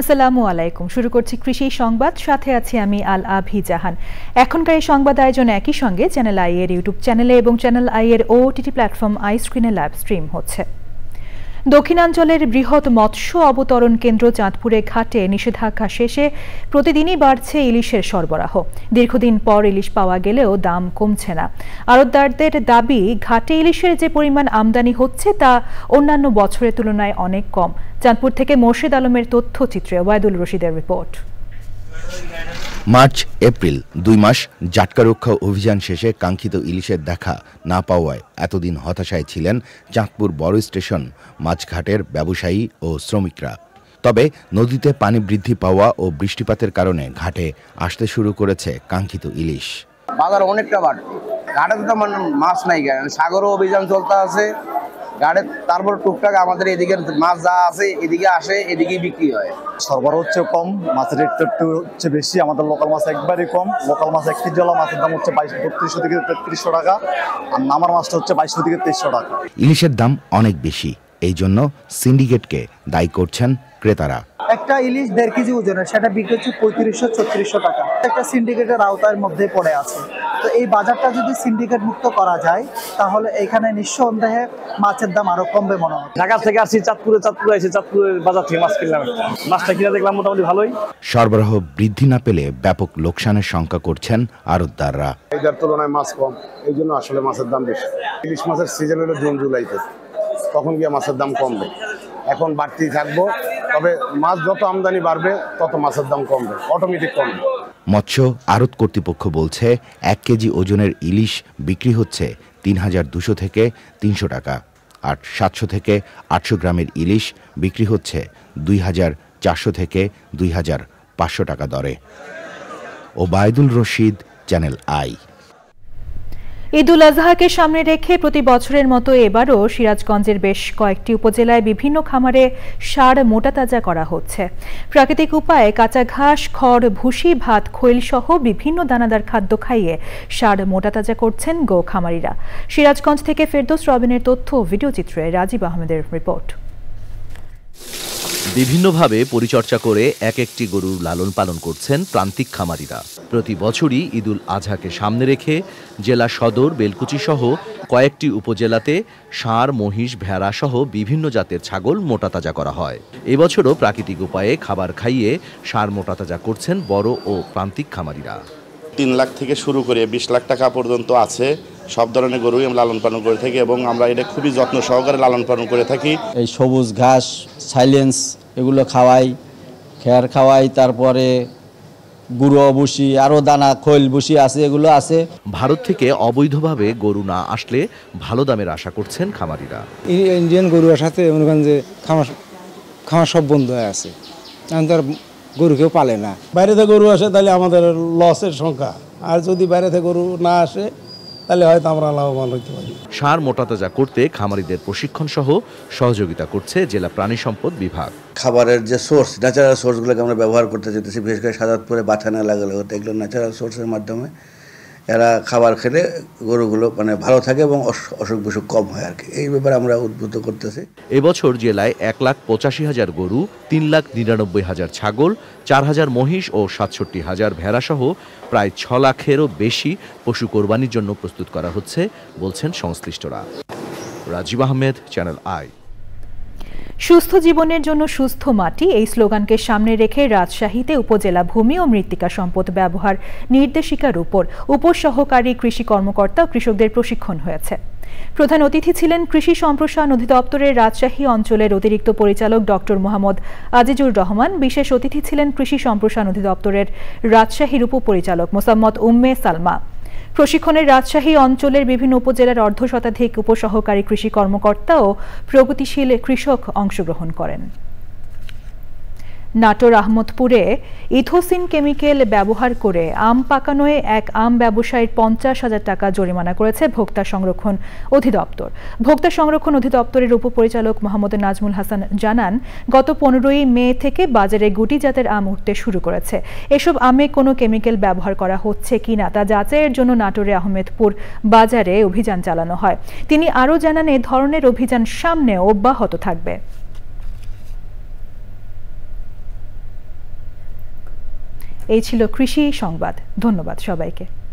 আসসালামু আলাইকুম। শুরু করছি কৃষি সংবাদ, সাথে আছি আমি আল আভি জাহান। এখনকার এই সংবাদ আয়োজন একই সঙ্গে চ্যানেল আই এর ইউটিউব চ্যানেলে এবং চ্যানেল আই এর ওটিটি প্ল্যাটফর্ম আই স্ক্রিনে লাইভ স্ট্রিম হচ্ছে। দক্ষিণাঞ্চলের বৃহৎ মৎস্য অবতরণ কেন্দ্র চাঁদপুরে ঘাটে নিষেধাজ্ঞা শেষে প্রতিদিনই বাড়ছে ইলিশের সরবরাহ। দীর্ঘদিন পর ইলিশ পাওয়া গেলেও দাম কমছে না। আড়তদারদের দাবি, ঘাটে ইলিশের যে পরিমাণ আমদানি হচ্ছে তা অন্যান্য বছরের তুলনায় অনেক কম। চাঁদপুর থেকে মোর্শেদ আলমের তথ্যচিত্রে ওয়াইদুল রশিদের রিপোর্ট। মার্চ এপ্রিল ২ মাস জাটকা রক্ষা অভিযান শেষে কাঙ্ক্ষিত ইলিশের দেখা না পাওয়ায় এতদিন হতাশায় ছিলেন চাঁদপুর বড় স্টেশন মাছঘাটের ব্যবসায়ী ও শ্রমিকরা। তবে নদীতে পানি বৃদ্ধি পাওয়া ও বৃষ্টিপাতের কারণে ঘাটে আসতে শুরু করেছে কাঙ্ক্ষিত ইলিশ। বাজার অনেকটা বাড়ছে, ঘাটে তো মাছ নাই, সাগরও অভিযান চলতে আছে ঘাটে। তারপর টুকটাক আমাদের এদিকে মাছ যা আছে এদিকে আসে, এদিকেই বিক্রি হয়। সরবরাহ হচ্ছে কম, মাছের রেট একটু হচ্ছে বেশি। আমাদের লোকাল মাছ একবারই কম। লোকাল মাছ 1 কেজি মাছের দাম হচ্ছে 3200 থেকে 3300 টাকা, আর নামার মাছটা হচ্ছে 2200 থেকে 2300 টাকা। ইলিশের দাম অনেক বেশি, এই জন্য সিন্ডিকেটকে দায়ী করছেন ক্রেতারা। একটা ইলিশ 1.5 কেজি ওজনের, সেটা বিক্রি হচ্ছে 3500-3600 টাকা। একটা সিন্ডিকেটের আওতার মধ্যে পড়ে আছে। তো এই বাজারটা যদি সিন্ডিকেট মুক্ত করা যায় তাহলে এখানে নিঃসন্দেহে মাছের দাম আরো কমবে মনে হয়। ঢাকা থেকে আসছি চাঁদপুরে এসে চাঁদপুরের বাজার থেকে মাছ কিনলাম। মাছটা কিনে দেখলাম মোটামুটি ভালোই। সরবরাহ বৃদ্ধি না পেলে ব্যাপক লোকসানের শঙ্কা করছেন আড়তদাররা। এটার তুলনায় মাছ কম, এই জন্য আসলে মাছের দাম বেশি। ইলিশ মাছের সিজন হলো জুন জুলাইতে, তখন গিয়ে মাছের দাম কমবে। এখন বাড়তেই থাকবো, তবে মাছ যত আমদানি বাড়বে তত মাছের দাম কমবে, অটোমেটিক কমবে। মৎস্য আড়ত কর্তৃপক্ষ বলছে 1 কেজি ওজনের ইলিশ বিক্রি হচ্ছে 3200 থেকে 300 টাকা, আর 700 থেকে 800 গ্রামের ইলিশ বিক্রি হচ্ছে 2400 থেকে 2500 টাকা দরে। Obaidul Rashid, channel I. ঈদুল আজহাকে সামনে রেখে প্রতি বছরের মতো এবারও সিরাজগঞ্জের বেশ কয়েকটি উপজেলায় বিভিন্ন খামারে ষাঁড় মোটাতাজা করা হচ্ছে। প্রাকৃতিক উপায়ে কাঁচা ঘাস, খড়, ভুসি, ভাত, খৈল সহ বিভিন্ন দানাদার খাদ্য খাইয়ে ষাঁড় মোটাতাজা করছেন গো খামারিরা। সিরাজগঞ্জ থেকে ফেরদৌস রবিনের তথ্য ও ভিডিও চিত্রে রাজীব আহমেদের রিপোর্ট। বিভিন্নভাবে পরিচর্যা করে এক একটি গরুর লালন পালন করছেন প্রান্তিক খামারিরা। প্রতি বছরই ঈদুল আজহাকে সামনে রেখে জেলা সদর, বেলকুচি সহ কয়েকটি উপজেলাতে ষাঁড়, মহিষ, ভেড়া সহ বিভিন্ন জাতের ছাগল মোটাতাজা করা হয়। এবছরও প্রাকৃতিক উপায়ে খাবার খাইয়ে ষাঁড় মোটাতাজা করছেন বড় ও প্রান্তিক খামারিরা। 3 লাখ থেকে শুরু করে 20 লাখ টাকা পর্যন্ত আছে। সব ধরনের গরুই আমরা লালন পালন করে থাকি এবং আমরা এটা খুবই যত্ন সহকারে লালন পালন করে থাকি। এই সবুজ ঘাস, সাইলেন্স এগুলো খাওয়াই, খেয়ার খাওয়াই, তারপরে গুঁড়ো ভুসি, আরও দানা খৈল ভুসি আছে, এগুলো আছে। ভারত থেকে অবৈধভাবে গরু না আসলে ভালো দামের আশা করছেন খামারিরা। ইন্ডিয়ান গরু আসাতে মনে করেন যে খামার সব বন্ধ হয়ে আছে, এখন তার গরু কেউ পালে না। বাইরে থেকে গরু আসে তাহলে আমাদের লসের সংখ্যা, আর যদি বাইরে থেকে গরু না আসে তাহলে হয়তো আমরা লাভবান হতে পারি। ষাঁড় মোটাতাজা করতে খামারিদের প্রশিক্ষণ সহ সহযোগিতা করছে জেলা প্রাণী সম্পদ বিভাগ। খাবারের যে সোর্স, ন্যাচারাল সোর্সগুলোকে আমরা ব্যবহার করতে চাইতেছি, বিশেষ করে সাজাদপুরে বাছানা লাগালে হতো, এগুলো ন্যাচারাল সোর্সের মাধ্যমে এরা খাবার খেলে গরুগুলো ভালো থাকে এবং অসুখ বিসুখ কম হয় আর কি। এই ব্যাপারে আমরা উদ্বুদ্ধ করতেছি। এবছর জেলায় 1,85,000 গরু, 3,99,000 ছাগল, 4,000 মহিষ ও 67,000 ভেড়া সহ প্রায় 6 লাখেরও বেশি পশু কোরবানির জন্য প্রস্তুত করা হচ্ছে বলছেন সংশ্লিষ্টরা। Rajib Ahmed, channel I. সুস্থ জীবনের জন্য সুস্থ মাটি, এই স্লোগানকে সামনে রেখে রাজশাহীতে উপজেলা ভূমি ও মৃত্তিকা সম্পদ ব্যবহার নির্দেশিকার উপর উপসহকারী কৃষি কর্মকর্তা ও কৃষকদের প্রশিক্ষণ হয়েছে। প্রধান অতিথি ছিলেন কৃষি সম্প্রসারণ অধিদপ্তরের রাজশাহী অঞ্চলের অতিরিক্ত পরিচালক ডক্টর মোহাম্মদ আজিজুর রহমান। বিশেষ অতিথি ছিলেন কৃষি সম্প্রসারণ অধিদপ্তরের রাজশাহীর উপপরিচালক মোসাম্মদ উম্মে সালমা। প্রশিক্ষণে রাজশাহী অঞ্চলের বিভিন্ন উপজেলার অর্ধশতাধিক উপসহকারী কৃষি কর্মকর্তা ও প্রগতিশীল কৃষক অংশগ্রহণ করেন। নাটোর আহমদপুরে ইথোসিন কেমিক্যাল ব্যবহার করে আম পাকানোয় এক আম ব্যবসায়ীর 50,000 টাকা জরিমানা করেছে ভোক্তা সংরক্ষণ অধিদপ্তর। ভোক্তা সংরক্ষণ অধিদপ্তরের উপপরিচালক মোহাম্মদ নাজমুল হাসান জানান, গত 15ই মে থেকে বাজারে গুটি জাতের আম উঠতে শুরু করেছে। এসব আমে কোনো কেমিক্যাল ব্যবহার করা হচ্ছে কিনা তা যাচাইয়ের জন্য নাটোরে আহমেদপুর বাজারে অভিযান চালানো হয়। তিনি আরও জানান, এ ধরনের অভিযান সামনে অব্যাহত থাকবে। এই ছিল কৃষি সংবাদ। ধন্যবাদ সবাইকে।